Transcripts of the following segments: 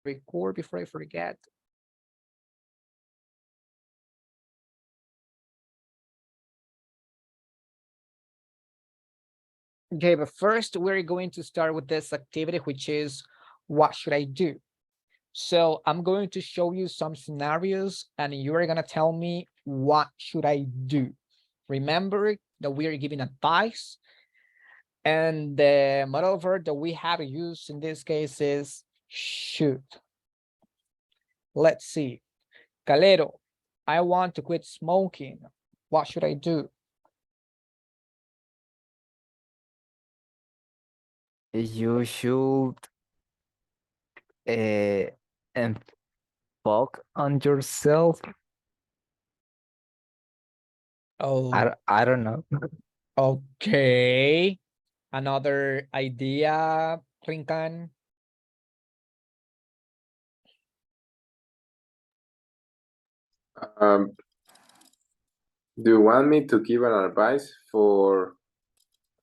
record before I forget. Okay, but first we're going to start with this activity, which is what should I do? So I'm going to show you some scenarios and you're gonna tell me what should I do. Remember that we are giving advice and the modal verb that we have used in this case is should. Let's see. Calero, I want to quit smoking. What should I do? You should and focus on yourself. Oh, I don't know. okay. Another idea, Lincoln. Um, do you want me to give an advice for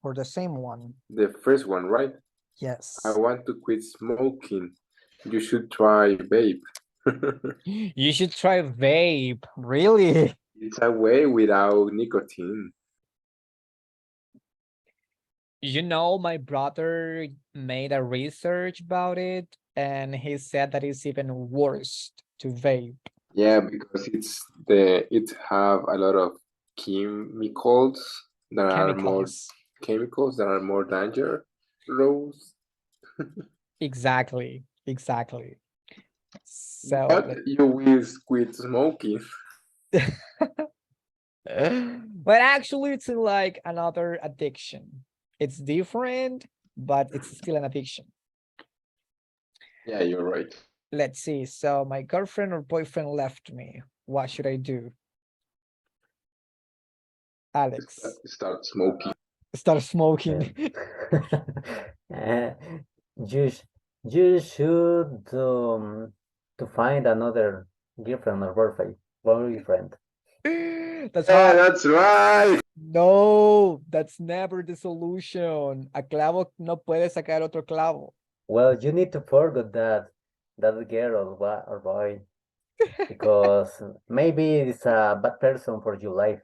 For the same one. the first one, right? Yes. I want to quit smoking. You should try vape. You should try vape. Really? It's a way without nicotine. You know, my brother made a research about it and he said that it's even worse to vape. Yeah, because it have a lot of chemicals that are more Chemicals. dangerous. Exactly. Exactly. So, But you will quit smoking. but actually it's like another addiction. It's different, but it's still an addiction. Yeah, you're right. Let's see. So my girlfriend or boyfriend left me. What should I do? Alex. Start smoking. Start smoking. Uh, you you should to find another girlfriend or boyfriend. That's Yeah, hard. that's right. No, that's never the solution. A clavo no puede sacar otro clavo. Well, you need to forget that girl or boy because maybe it's a bad person for your life.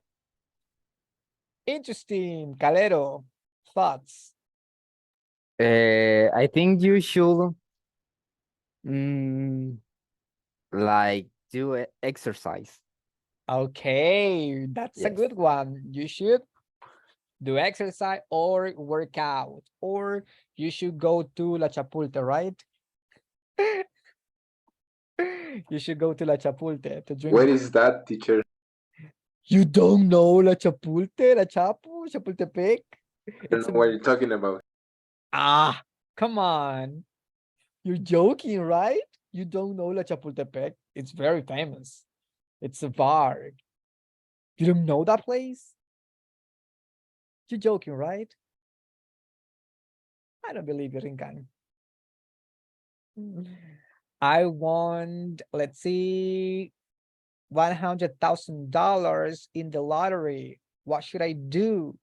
Interesting. Calero, thoughts? I think you should mm, like do exercise. Okay, that's a Yes. good one. You should do exercise or work out, or you should go to La Chapulte, right? You should go to La Chapulte to drink. Where is that, teacher? You don't know La Chapulte, La Chapu, Chapultepec? I don't know what you're talking about. Ah, come on. You're joking, right? You don't know La Chapultepec? It's very famous. It's a bar. You don't know that place? You're joking, right? I don't believe you, Rinkan. I want, let's see, $100,000 in the lottery. What should I do?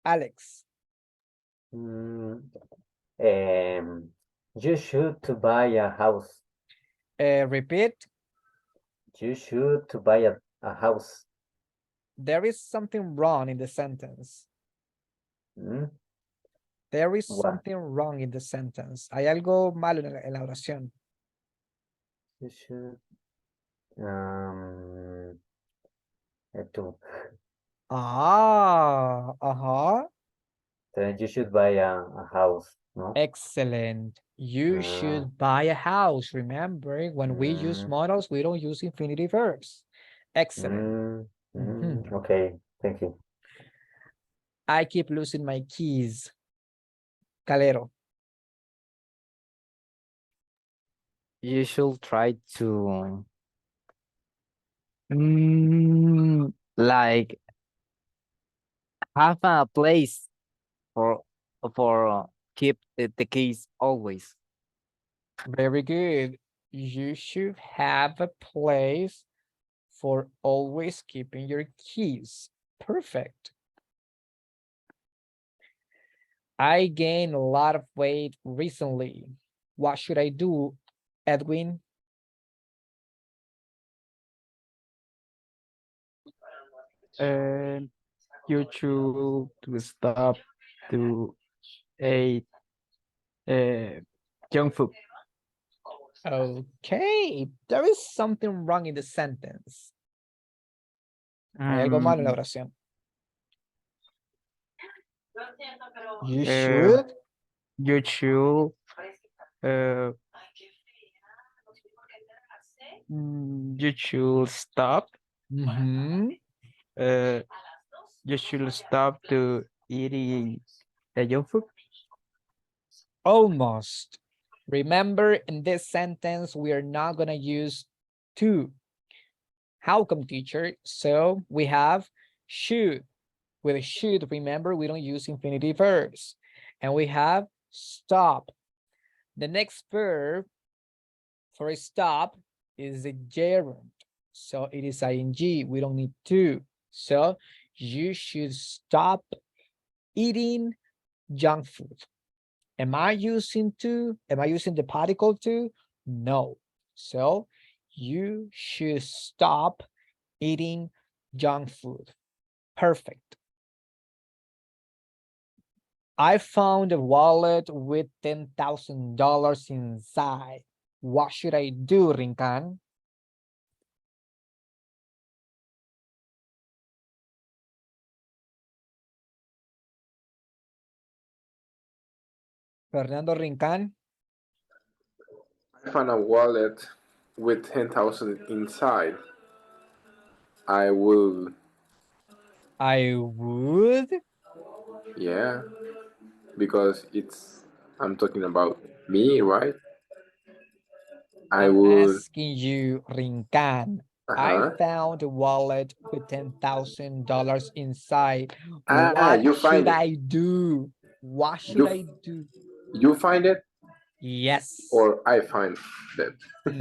Alex. Mm, you should to buy a house. Repeat. You should to buy a house. There is something wrong in the sentence. Mm? There is What? something wrong in the sentence. Hay algo malo en la oración. You should to Uh-huh. then you should buy a house, no? Excellent. You should buy a house. Remember, when we use Mm, modals, we don't use infinitive verbs. Excellent. okay, thank you. I keep losing my keys. Calero. You should try to like have a place for keep the keys always. Very good. You should have a place for always keeping your keys. Perfect. I gained a lot of weight recently. What should I do, Edwin? And you should to stop to eat junk food. Okay, there is something wrong in the sentence. Hay algo malo en la oración. You should. You should you should stop. Mhm. You should stop to eating junk food. Almost. Remember, in this sentence, we are not gonna use to. How come, teacher? So we have should. With should, remember, we don't use infinitive verbs. And we have stop. The next verb for stop is a gerund. So it is ing. We don't need to. So you should stop eating junk food. Am I using to? Am I using the particle to? No. So you should stop eating junk food. Perfect. I found a wallet with $10,000 inside. What should I do, Rincan? Fernando Rincan? I found a wallet with 10,000 inside. I would, I would. yeah, because I'm talking about me, right? I I'm would, asking you, Rincan. I found a wallet with $10,000 inside. What you should find it. I do? What should You, I do? you find it Yes, or I find it?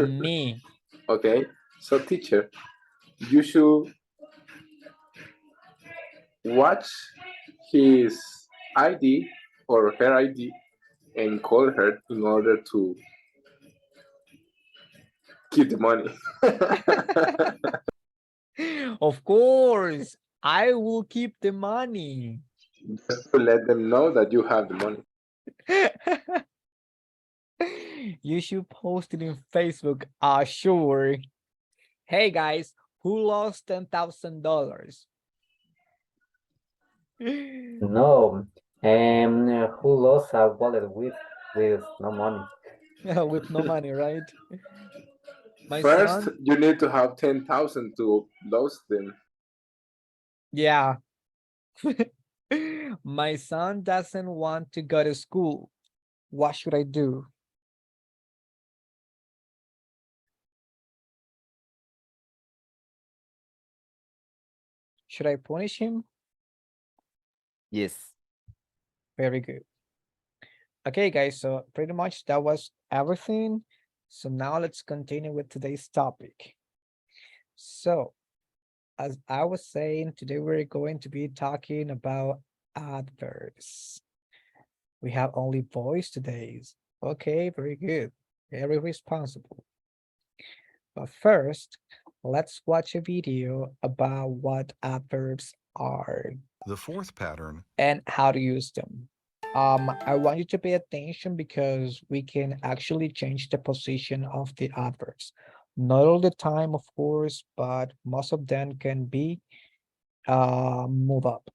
me. Okay, so teacher, you should watch his ID or her ID and call her in order to keep the money. Of course, I will keep the money. Just to let them know that you have the money. You should post it in Facebook. Sure. Hey guys, who lost $10,000? No. Who lost a wallet with no money? With no money, right? My First, son, you need to have 10,000 to lose them. yeah. My son doesn't want to go to school. What should I do? Should I punish him? Yes. Very good. Okay, guys, so pretty much that was everything. So now let's continue with today's topic. So, as I was saying, today we're going to be talking about adverbs. We have only boys today. Okay, very good. Very responsible. But first, let's watch a video about what adverbs are The fourth pattern, and how to use them. I want you to pay attention because we can actually change the position of the adverbs. Not all the time, of course, but most of them can be move up.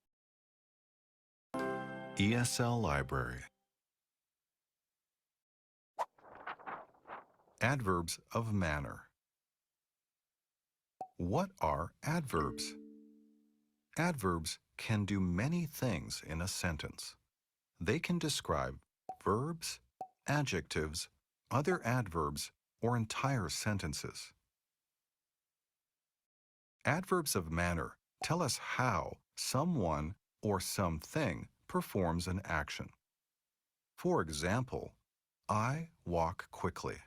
ESL Library. Adverbs of manner. What are adverbs? Adverbs can do many things in a sentence. They can describe verbs, adjectives, other adverbs, or entire sentences. Adverbs of manner tell us how someone or something performs an action. For example, I walk quickly.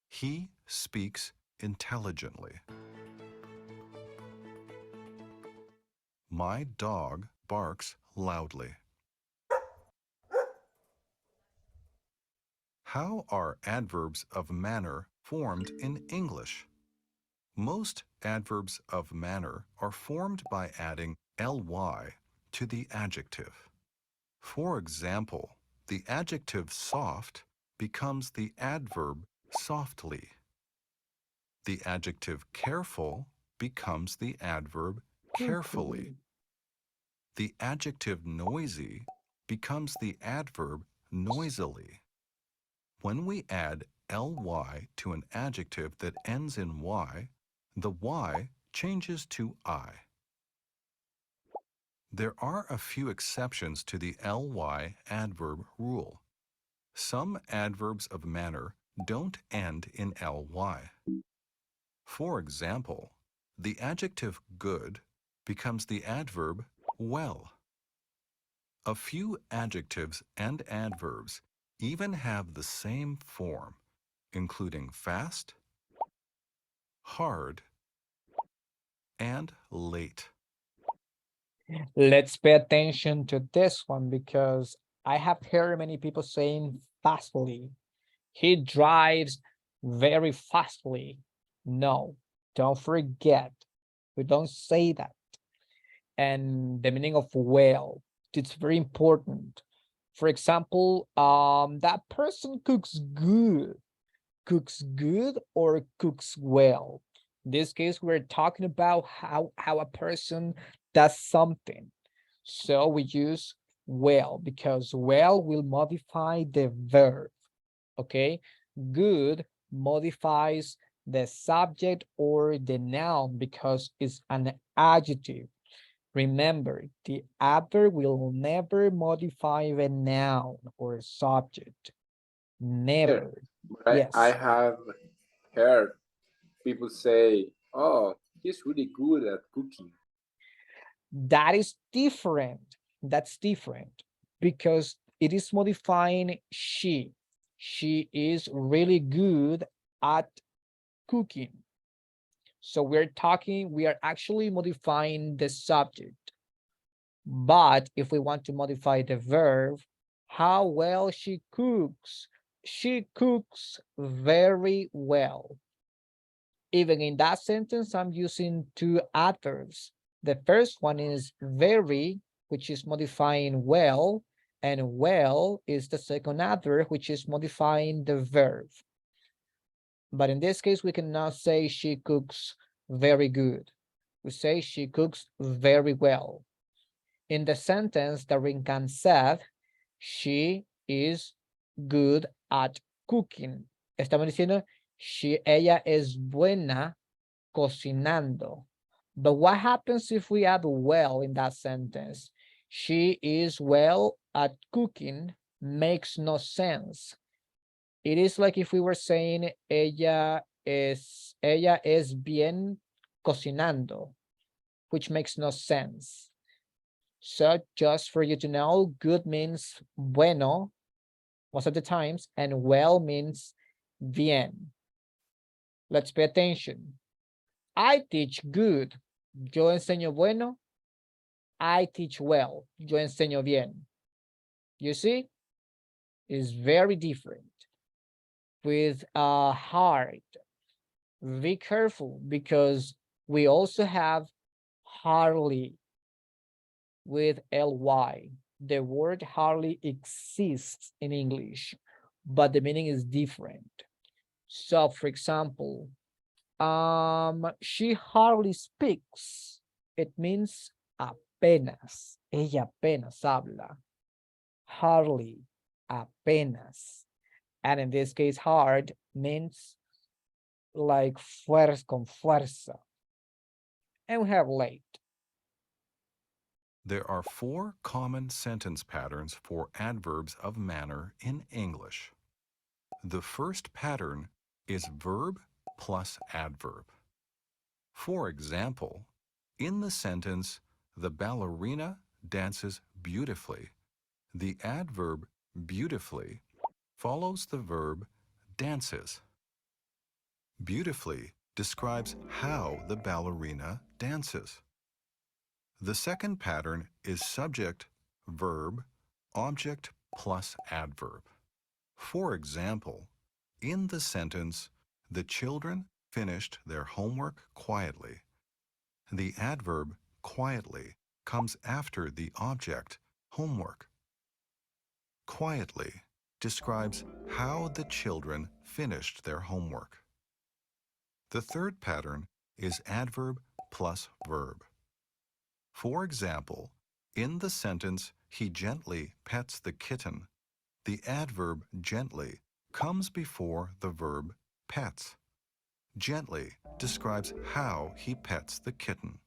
He speaks intelligently. My dog barks loudly. How are adverbs of manner formed in English? Most adverbs of manner are formed by adding ly to the adjective. For example, the adjective soft becomes the adverb softly. The adjective careful becomes the adverb carefully. The adjective noisy becomes the adverb noisily. When we add ly to an adjective that ends in y, the y changes to I. There are a few exceptions to the ly adverb rule. Some adverbs of manner don't end in ly. For example, the adjective good becomes the adverb well. A few adjectives and adverbs even have the same form, including fast, hard, and late. Let's pay attention to this one because I have heard many people saying fastly. He drives very fastly. No, don't forget. We don't say that. And the meaning of well, it's very important. For example, that person cooks good or cooks well. In this case, we're talking about how a person does something. So we use well because well will modify the verb. Okay, good modifies the subject or the noun because it's an adjective. Remember, the adverb will never modify the noun or subject. Never. I Yes, have heard people say, "Oh, he's really good at cooking." that is different. That's different because it is modifying she. She is really good at cooking. So we are actually modifying the subject. But if we want to modify the verb, how well she cooks. She cooks very well. Even in that sentence, I'm using two adverbs. The first one is very, which is modifying well, and well is the second adverb, which is modifying the verb. But in this case, we can now say she cooks very good. We say she cooks very well. In the sentence, the Rincan said, she is good at cooking. Estamos diciendo, ella es buena cocinando. But what happens if we add well in that sentence? She is well at cooking makes no sense. It is like if we were saying ella es bien cocinando, which makes no sense. So just for you to know, good means bueno most of the times, and well means bien. Let's pay attention. I teach good. Yo enseño bueno. I teach well. Yo enseño bien. You see, it's very different. With hard, be careful because we also have hardly with ly. The word hardly exists in English, but the meaning is different. So, for example, she hardly speaks. It means apenas. Ella apenas habla. Hardly, apenas. And in this case, hard means like fuerza, con fuerza. And we have late. There are 4 common sentence patterns for adverbs of manner in English. The first pattern is verb plus adverb. For example, in the sentence, the ballerina dances beautifully, the adverb beautifully follows the verb dances. Beautifully describes how the ballerina dances. The second pattern is subject, verb, object plus adverb. For example, in the sentence, the children finished their homework quietly. The adverb quietly comes after the object homework. Quietly describes how the children finished their homework. The third pattern is adverb plus verb. For example, in the sentence, he gently pets the kitten, the adverb gently comes before the verb pets. Gently describes how he pets the kitten.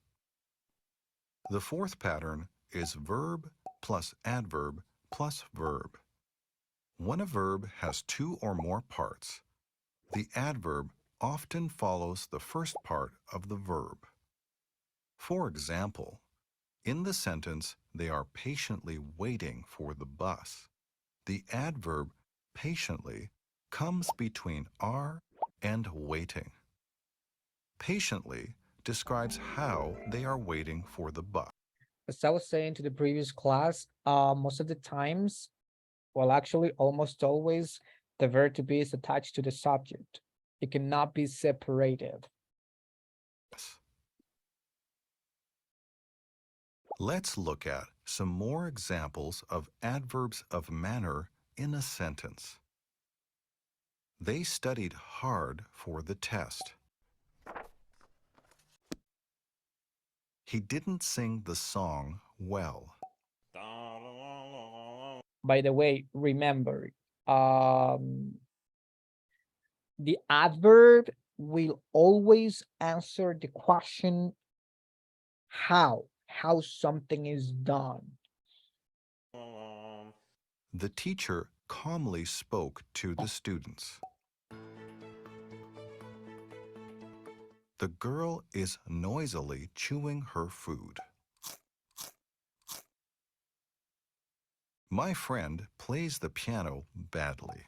The fourth pattern is verb plus adverb plus verb. When a verb has two or more parts, the adverb often follows the first part of the verb. For example, in the sentence, they are patiently waiting for the bus. The adverb patiently comes between are and waiting. Patiently describes how they are waiting for the bus. As I was saying to the previous class, most of the times, well, actually almost always, the verb to be is attached to the subject. It cannot be separated. Let's look at some more examples of adverbs of manner in a sentence. They studied hard for the test. He didn't sing the song well. By the way, remember, um, the adverb will always answer the question how something is done. The teacher calmly spoke to the students. The girl is noisily chewing her food. My friend plays the piano badly.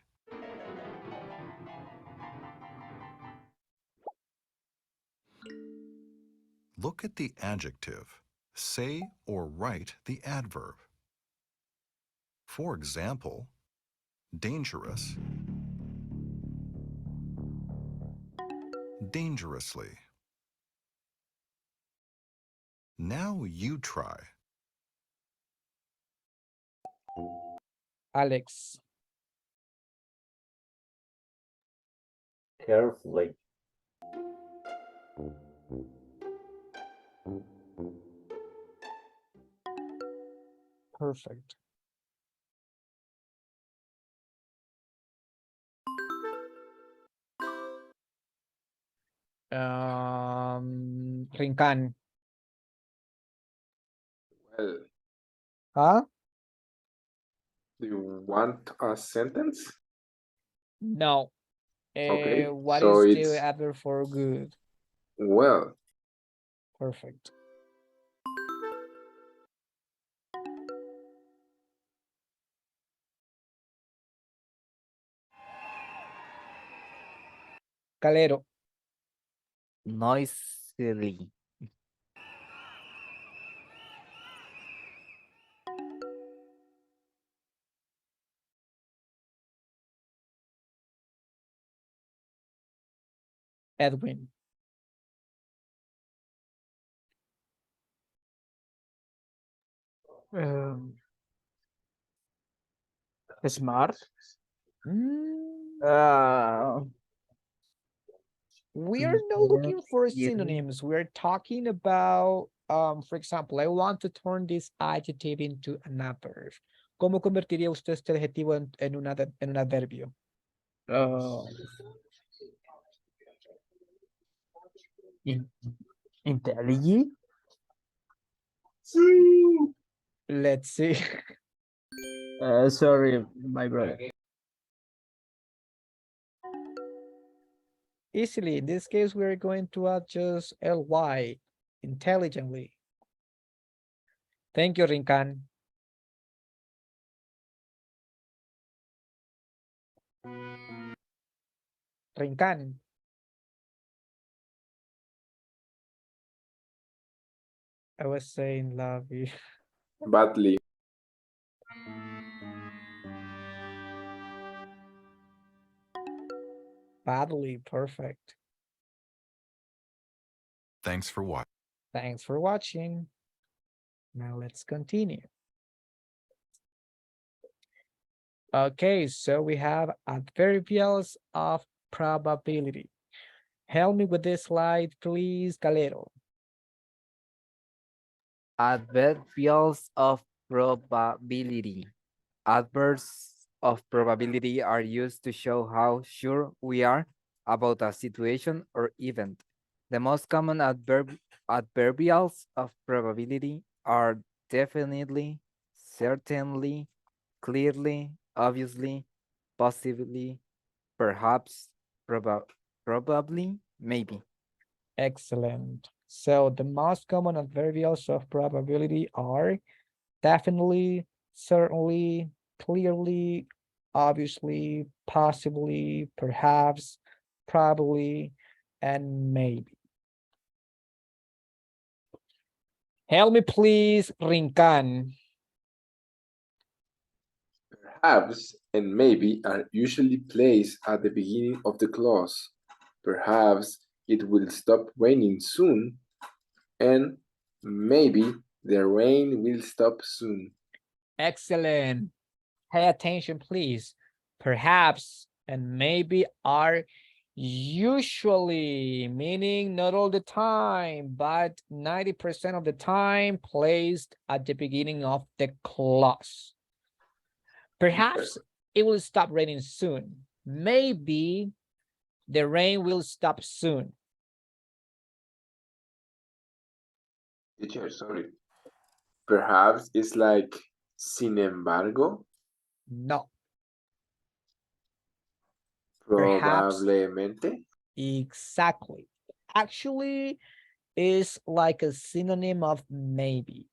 Look at the adjective. Say or write the adverb. For example, dangerous, dangerously. Now you try. Alex, Carefully. perfect. Rincan, Well, huh? do you want a sentence? No. Okay, What so is the it's adverb for good? well. Perfect. Calero, Noisily. Edwin, Um, smart. mm, Uh, we are not looking for Inquiry. synonyms. We're talking about, for example, I want to turn this adjective into an adverb. ¿Cómo convertiría usted este adjetivo en un adverbio? uh, in, intelligent. Let's see. Sorry, my brother. Easily, in this case, we're going to add just ly, intelligently. Thank you, Rincan. Rincan, I was saying love you. badly. Badly, perfect. Thanks for watching. Thanks for watching. Now let's continue. Okay, so we have adverbials of probability. Help me with this slide, please, Calero. Adverbials of probability. Adverbs of probability are used to show how sure we are about a situation or event. The most common adverbials of probability are definitely, certainly, clearly, obviously, possibly, perhaps, probably, maybe. Excellent. So the most common adverbials of probability are definitely, certainly, clearly, obviously, possibly, perhaps, probably, and maybe. Help me, please, Rincan. Perhaps and maybe are usually placed at the beginning of the clause. Perhaps it will stop raining soon, and maybe the rain will stop soon. Excellent. Pay attention, please. Perhaps and maybe are usually, meaning not all the time, but 90% of the time placed at the beginning of the clause. Perhaps it will stop raining soon. Maybe the rain will stop soon. Teacher, sorry. Perhaps it's like sin embargo, No, perhaps probablemente. exactly. Actually, is like a synonym of maybe.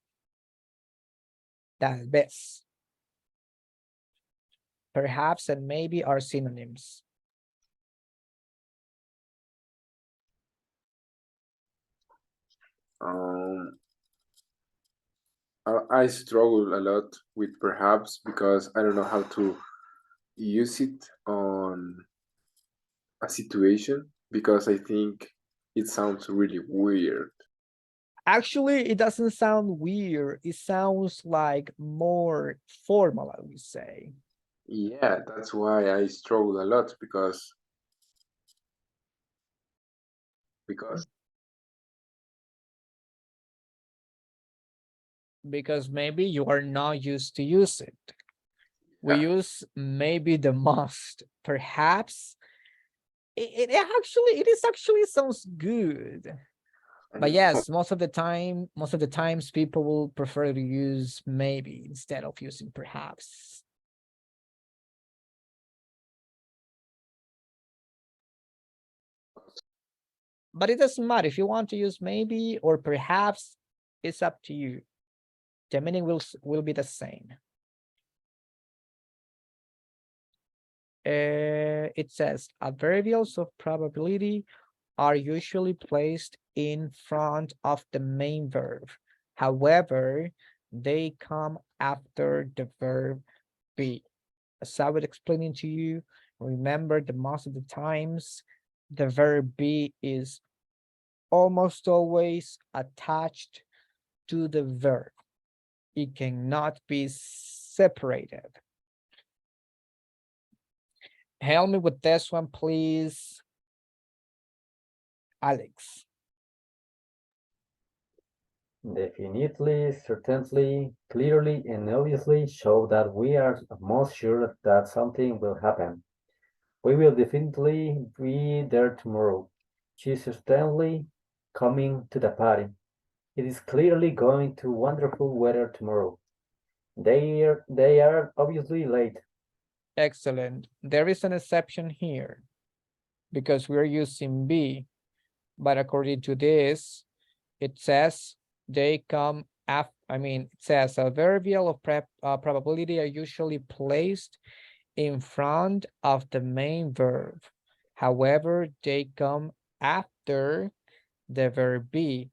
Tal vez. Perhaps and maybe are synonyms. Um, I struggle a lot with perhaps because I don't know how to use it on a situation because I think it sounds really weird. Actually, it doesn't sound weird. It sounds like more formal, I would say. Yeah, that's why I struggle a lot because Because maybe you are not used to use it. We use maybe the most. Perhaps it is actually sounds good. But yes, most of the times people will prefer to use maybe instead of using perhaps. But it doesn't matter if you want to use maybe or perhaps, it's up to you. The meaning will be the same. It says adverbials of probability are usually placed in front of the main verb. However, they come after the verb be. As I was explaining to you, remember that most of the times the verb be is almost always attached to the verb. It cannot be separated. Help me with this one, please, Alex. Definitely, certainly, clearly, and obviously show that we are most sure that something will happen. We will definitely be there tomorrow. She's certainly coming to the party. It is clearly going to wonderful weather tomorrow. They are obviously late. Excellent. There is an exception here because we're using be, but according to this, it says they come after, it says adverbial of probability are usually placed in front of the main verb. However, they come after the verb be.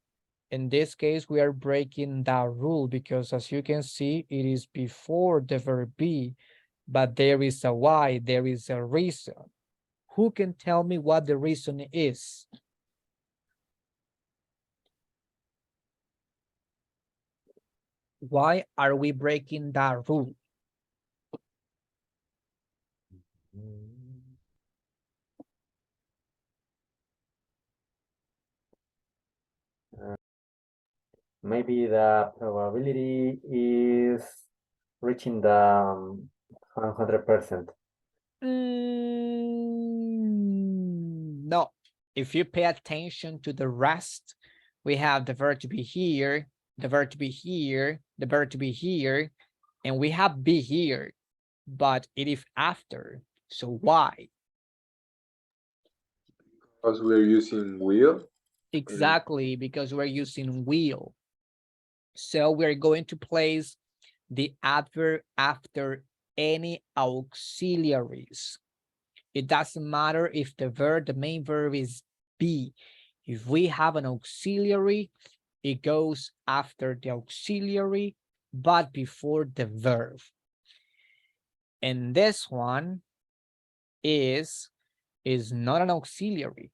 In this case, we are breaking that rule because as you can see, it is before the verb be, but there is a why, there is a reason. Who can tell me what the reason is? Why are we breaking that rule? Maybe the probability is reaching the 100%. No, if you pay attention to the rest, we have the verb to be here, the verb to be here, the verb to be here, and we have be here, but it is after. So why? Because we're using will. Exactly, because we're using will. So we're going to place the adverb after any auxiliaries. It doesn't matter if the main verb is be. If we have an auxiliary, it goes after the auxiliary, but before the verb. And this one is not an auxiliary.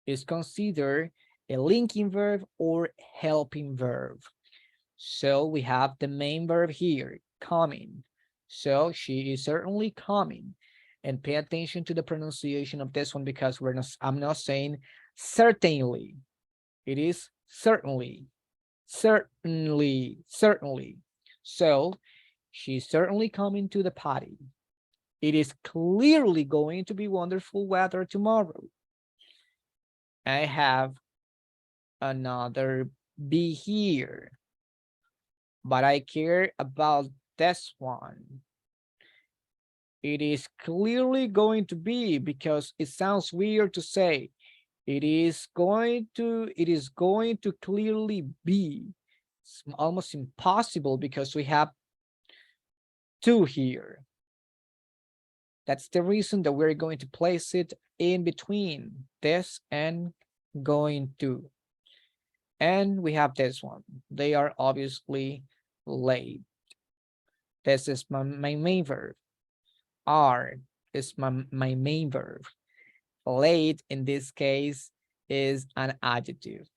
It's considered a linking verb or helping verb. So we have the main verb here, coming. So she is certainly coming. And pay attention to the pronunciation of this one because I'm not saying certainly. It is certainly, certainly, certainly. So she's certainly coming to the party. It is clearly going to be wonderful weather tomorrow. I have another be here, but I care about this one. It is clearly going to be because it sounds weird to say it is going to clearly be. It's almost impossible because we have two here. That's the reason that we're going to place it in between this and going to. And we have this one. They are obviously late. This is my main verb. Are is my main verb. Late in this case is an adjective.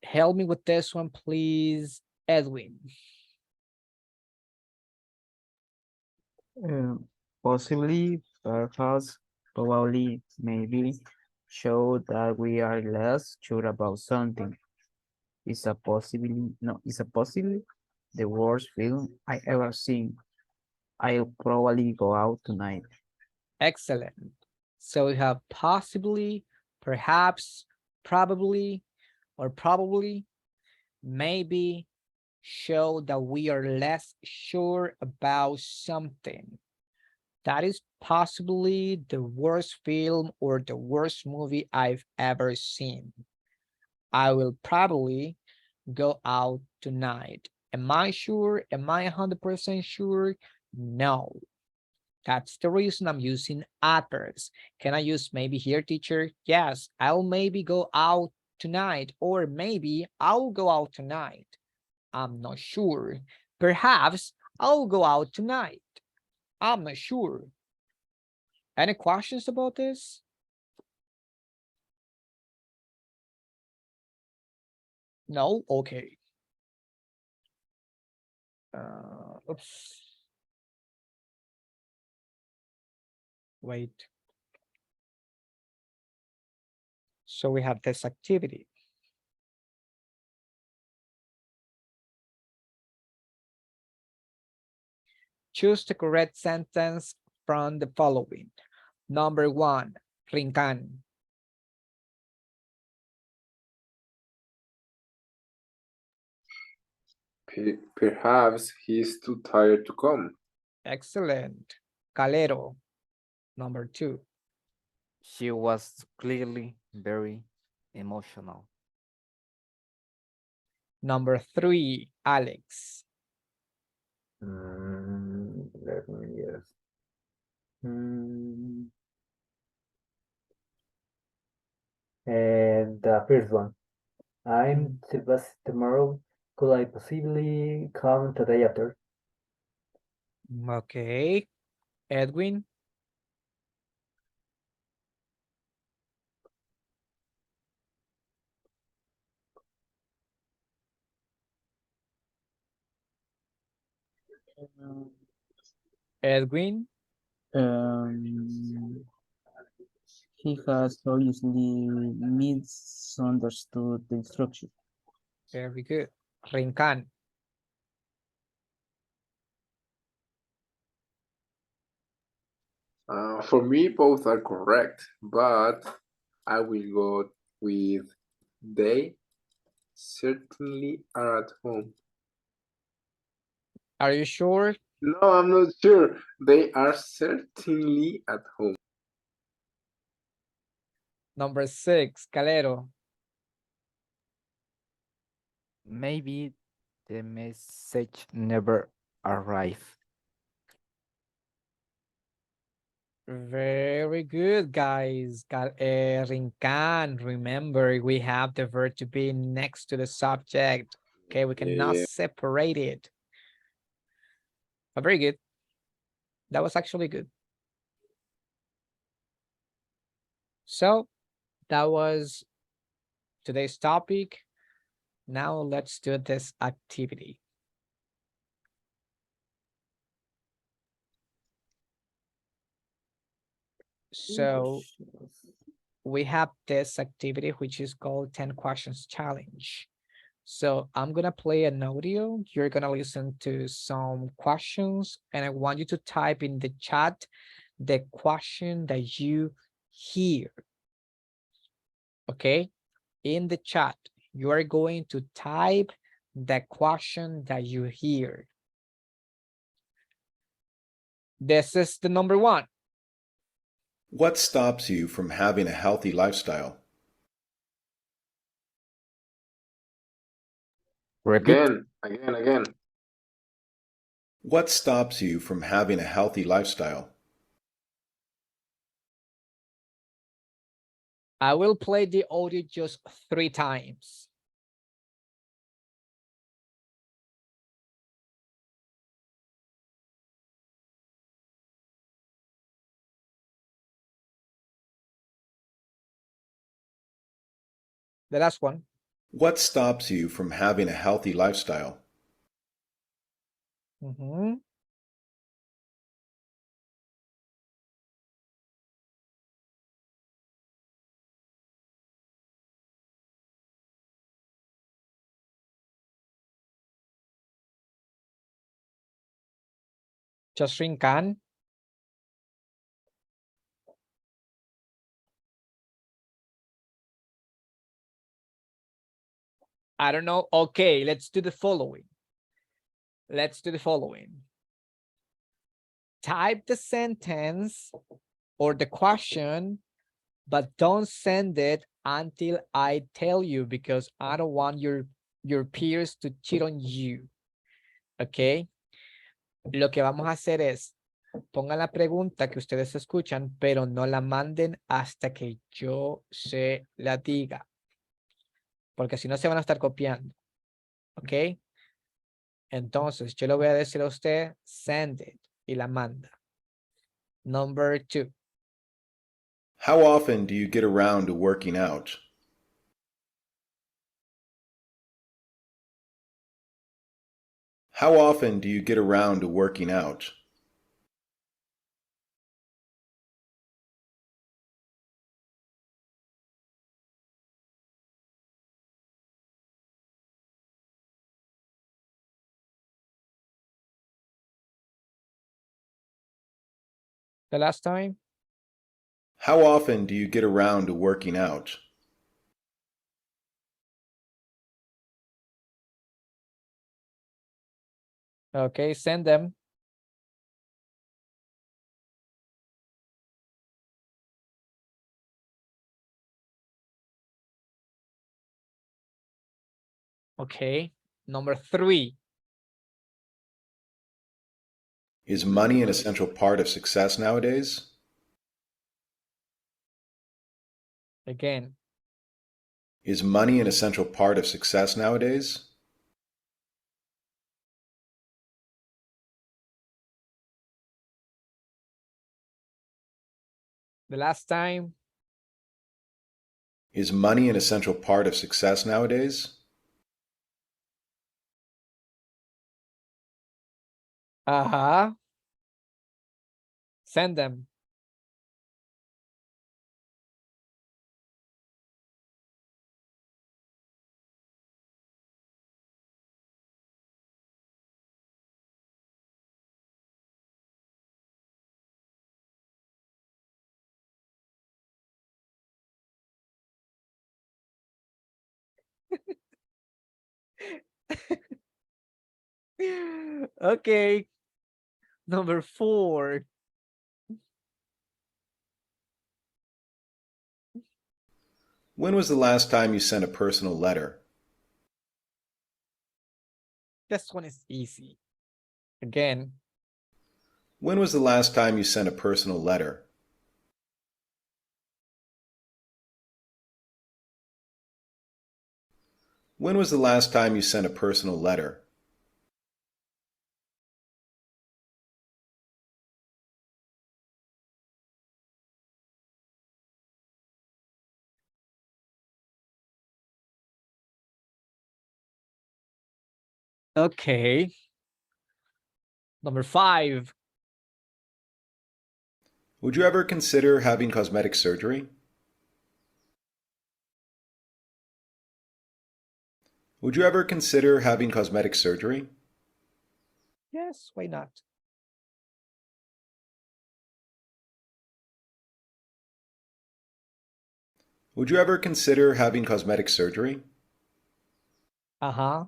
Help me with this one, please, Edwin. Possibly, perhaps, probably, maybe, show that we are less sure about something. It's a possibly, no, it's a possibly the worst film I ever seen. I'll probably go out tonight. Excellent. So we have possibly, perhaps, probably, or probably, maybe, show that we are less sure about something. That is possibly the worst film or the worst movie I've ever seen. I will probably go out tonight. Am I sure? Am I 100% sure? No. That's the reason I'm using adverbs. Can I use maybe here, teacher? Yes, I'll maybe go out tonight, or maybe I'll go out tonight. I'm not sure. Perhaps I'll go out tonight. I'm not sure. Any questions about this? No? Okay. Oops. Wait. So we have this activity. Choose the correct sentence from the following. Number 1, Rincan. Perhaps he is too tired to come. Excellent. Calero. Number 2. She was clearly very emotional. Number 3, Alex. Let me guess. And the first one, I'm the bus tomorrow. Could I possibly come the day after? Okay. Edwin, Edwin. Um, he has obviously misunderstood the instruction. Very good. Rincan. For me, both are correct, but I will go with they certainly are at home. Are you sure? No, I'm not sure. They are certainly at home. Number 6, Calero. Maybe the message never arrived. Very good, guys. Rincan. Remember, we have the verb to be next to the subject. Okay, we cannot Yeah. separate it. But very good. That was actually good. So that was today's topic. Now let's do this activity. So we have this activity, which is called 10 questions challenge. So I'm gonna play an audio. You're gonna listen to some questions, and I want you to type in the chat the question that you hear. Okay, in the chat, you are going to type the question that you hear. This is the number 1. What stops you from having a healthy lifestyle? Repeat. Again. What stops you from having a healthy lifestyle? I will play the audio just 3 times. The last one. What stops you from having a healthy lifestyle? Mhm. Just Rincan. I don't know. Okay, let's do the following. Let's do the following. Type the sentence or the question, but don't send it until I tell you, because I don't want your peers to cheat on you. Okay. Lo que vamos a hacer es, pongan la pregunta que ustedes escuchan, pero no la manden hasta que yo se la diga, porque si no se van a estar copiando. ¿Ok? Entonces, yo le voy a decir a usted, send it, y la manda. Number 2. How often do you get around to working out? How often do you get around to working out? The last time. How often do you get around to working out? Okay, send them. Okay, number 3. Is money an essential part of success nowadays? Again, Is money an essential part of success nowadays? The last time. Is money an essential part of success nowadays? Uh-huh. Send them. Okay. Number 4. When was the last time you sent a personal letter? This one is easy. Again. When was the last time you sent a personal letter? When was the last time you sent a personal letter? Okay. Number 5. Would you ever consider having cosmetic surgery? Would you ever consider having cosmetic surgery? Yes, why not? Would you ever consider having cosmetic surgery? Uh-huh.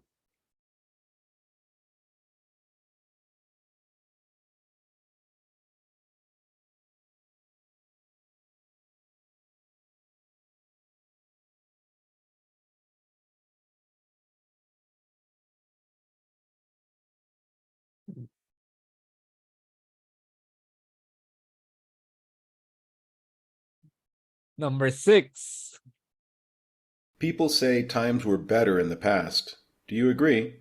Number 6. People say times were better in the past. Do you agree?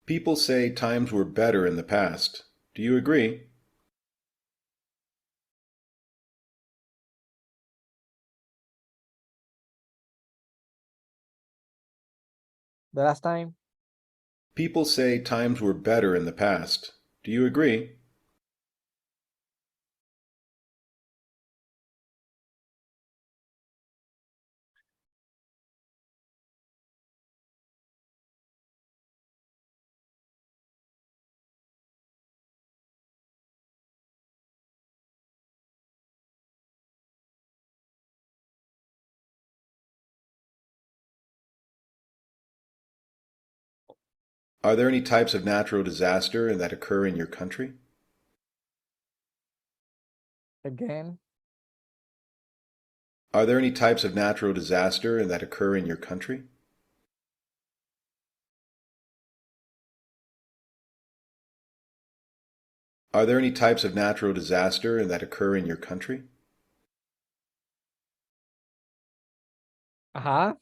People say times were better in the past. Do you agree? The last time. People say times were better in the past. Do you agree? Are there any types of natural disaster that occur in your country? Again. Are there any types of natural disaster that occur in your country? Are there any types of natural disaster that occur in your country? Uh-huh.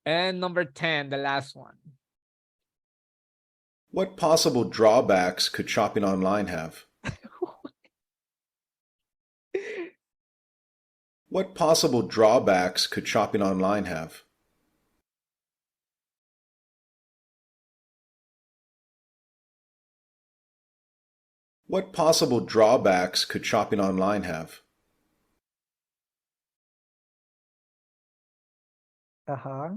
And number 10, the last one. What possible drawbacks could shopping online have? What possible drawbacks could shopping online have? What possible drawbacks could shopping online have? Uh-huh.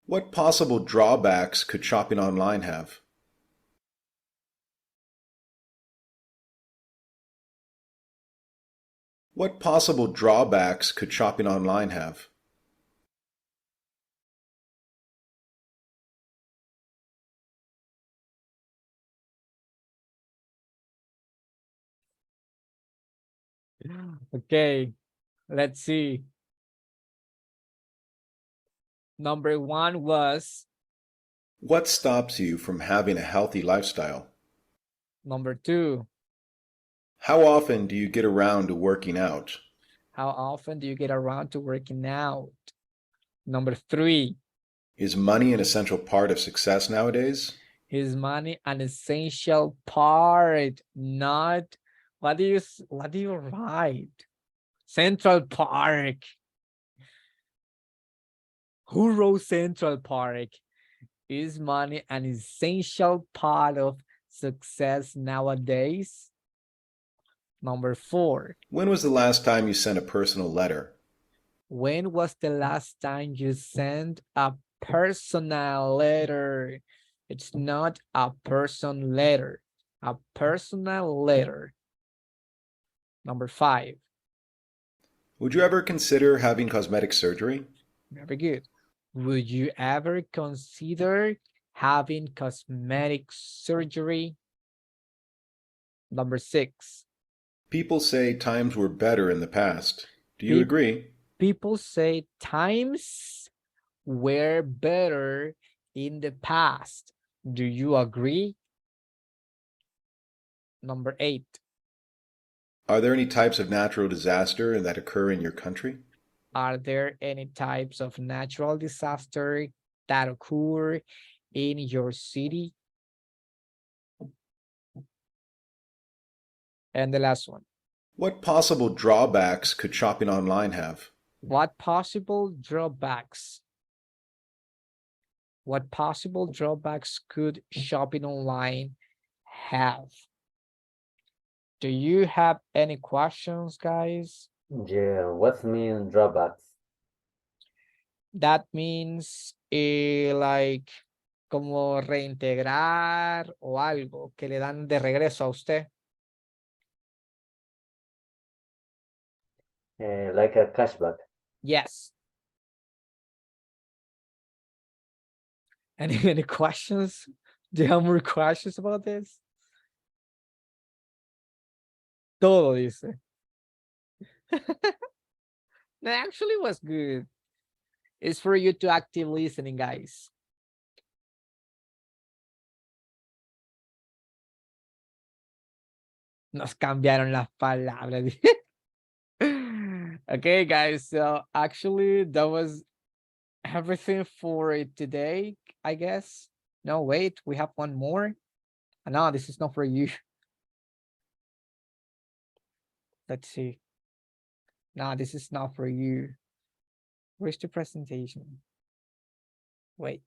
What possible drawbacks could shopping online have? What possible drawbacks could shopping online have? Okay, let's see. Number one was, What stops you from having a healthy lifestyle? number two, How often do you get around to working out? how often do you get around to working out? Number three, Is money an essential part of success nowadays? is money an essential part? Not, what do you write? Central Park. Who wrote Central Park? Is money an essential part of success nowadays? Number four, When was the last time you sent a personal letter? when was the last time you sent a personal letter? It's not a person letter, a personal letter. Number five, Would you ever consider having cosmetic surgery? very good. Would you ever consider having cosmetic surgery? Number six, People say times were better in the past. Do you Peop- agree? people say times were better in the past. Do you agree? Number eight, Are there any types of natural disaster that occur in your country? are there any types of natural disaster that occur in your city? And the last one, What possible drawbacks could shopping online have? what possible drawbacks? What possible drawbacks could shopping online have? Do you have any questions, guys? Yeah, what's mean drawbacks? That means like como reintegrar o algo que le dan de regreso a usted. Like a cashback. Yes. Any questions? Do you have more questions about this? Todo dice. That actually was good. It's for you to active listening, guys. Nos cambiaron las palabras. Okay, guys. So actually, that was everything for today, I guess. No, wait, we have one more. No, this is not for you. Let's see. No, this is not for you. Where's the presentation? Wait.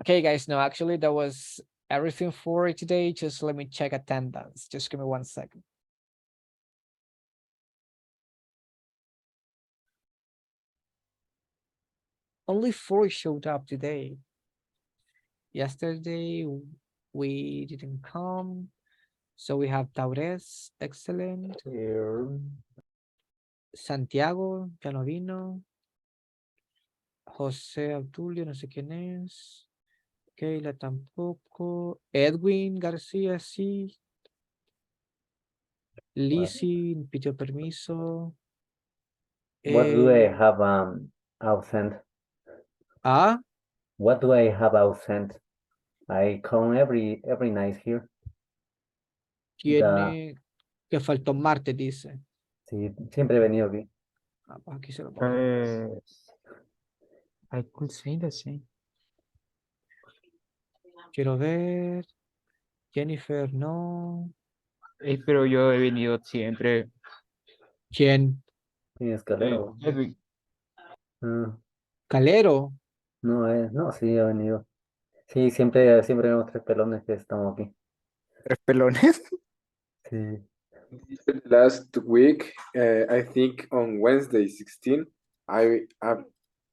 Okay, guys, no, actually, that was everything for today. Just let me check attendance. Just give me 1 second. Only 4 showed up today. Yesterday, we didn't come. So we have Taures, excellent. Here. Santiago, ya no vino. José Abdulio, no sé quién es. Keila tampoco. Edwin García, sí. Lizzie pidió permiso. What do I have absent? Ah, What do I have absent? I come every night here. tiene que faltó martes, dice. Sí, siempre he venido aquí. Ah, pues aquí se lo pongo. I could say the same. Quiero ver. Jennifer, no. Pero yo he venido siempre. ¿Quién? Sí, Calero. Edwin. Ah, Calero. no, sí, ha venido. Sí, siempre vemos tres pelones que estamos aquí. Tres pelones. Sí. Last week, I think on Wednesday 16, I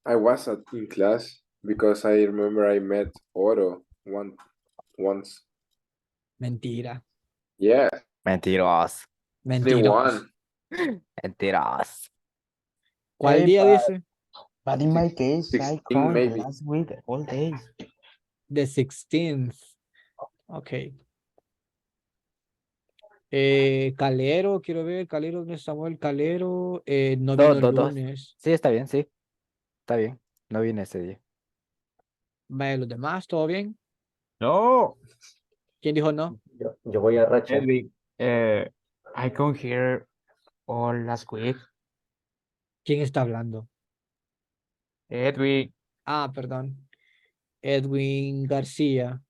was in class because I remember I met Oro once. Mentira. Yeah, Mentiroso. Mentiroso. 21. Mentiroso. ¿Cuál Hey, día dice? but in my case, I 16 count the maybe. last week all days. The 16th. Ok. Calero, quiero ver. Calero, ¿dónde estamos? El Calero. No vino el Dos, dos. lunes. Sí, está bien, sí. Está bien. No vine ese día. Vaya, los demás, ¿todo bien? No, ¿Quién dijo no? Yo voy a racha. Edwin, I come here all last week. ¿Quién está hablando? Edwin, Ah, perdón. Edwin García.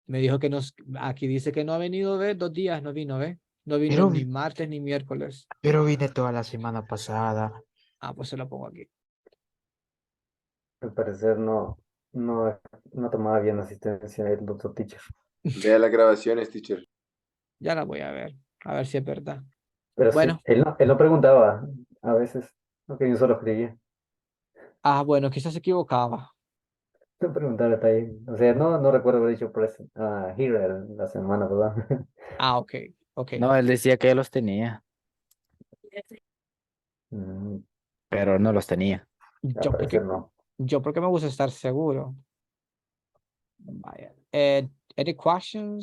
Me dijo que nos. Aquí dice que no ha venido, ¿ves? 2 días no vino, ¿ves? No vino Pero ni martes ni miércoles. pero vine toda la semana pasada. Ah, pues se lo pongo aquí. Al parecer no tomaba bien asistencia el doctor teacher. Vea las grabaciones, teacher. Ya la voy a ver si es verdad. Pero sí, Bueno, él no preguntaba a veces, aunque yo solo creía. bueno, quizás se equivocaba. No preguntaba está ahí. O sea, no recuerdo haber dicho here la semana, ¿verdad? Ah, ok, ok. No, él decía que ya los tenía, Mm, pero no los tenía. al Yo parecer porque, no. yo porque me gusta estar seguro. Vaya. Any questions?